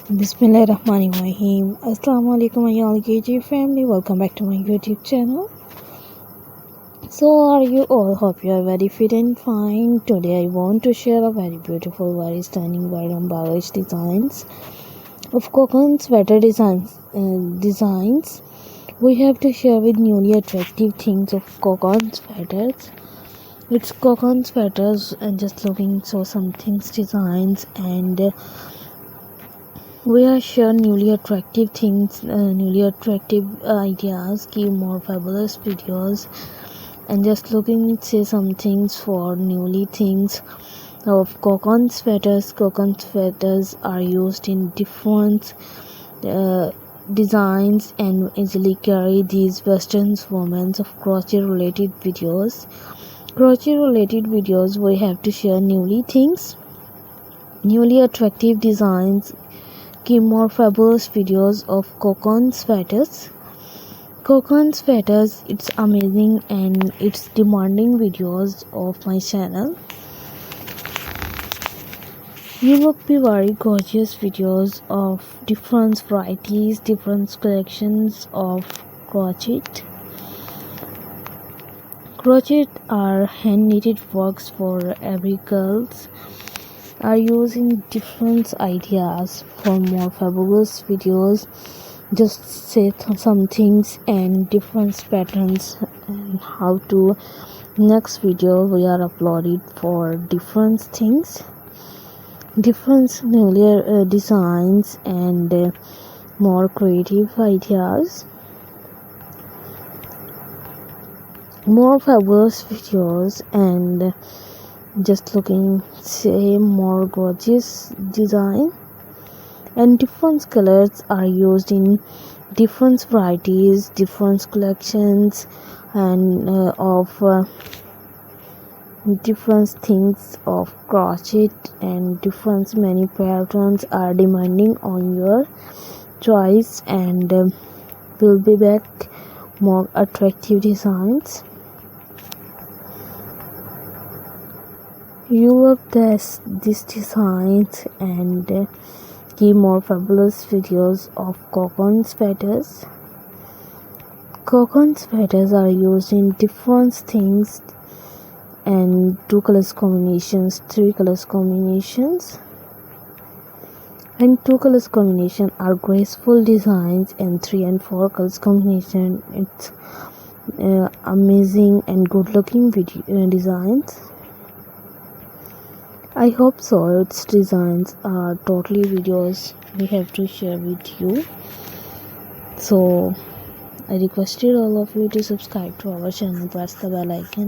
Bismillahirrahmanirrahim. Assalamu alaikum my all KG family. Welcome back to my YouTube channel. So are you all? Hope you are very fit and fine. Today I want to share a very beautiful, very stunning, very embellished designs of coconut sweater designs. We have to share with newly attractive things of coconut sweaters. It's coconut sweaters and just looking so some things designs and we are sure newly attractive things, newly attractive ideas, give more fabulous videos, and just looking say some things for newly things of coconut sweaters. Coconut sweaters are used in different designs and easily carry these Western women's of crochet related videos. Crochet related videos we have to share newly things, newly attractive designs. Give more fabulous videos of coconut sweaters. Coconut sweaters, it's amazing and it's demanding videos of my channel. You will be very gorgeous videos of different varieties, different collections of crochet. Crochet are hand knitted works for every girls. Are using different ideas for more fabulous videos. Just say some things and different patterns and how to. Next video we are uploaded for different things, different newly designs and more creative ideas, more fabulous videos and just looking say more gorgeous design and different colors are used in different varieties, different collections and of different things of crochet and different many patterns are demanding on your choice and will be back more attractive designs. You love this designs and give more fabulous videos of coconut sweaters. Coconut sweaters are used in different things and 2 colors combinations, 3 colors combinations and 2 colors combination are graceful designs and 3 and 4 colors combination. It's amazing and good looking designs. I hope so. Its designs are totally videos we have to share with you. So I requested all of you to subscribe to our channel, press the bell icon.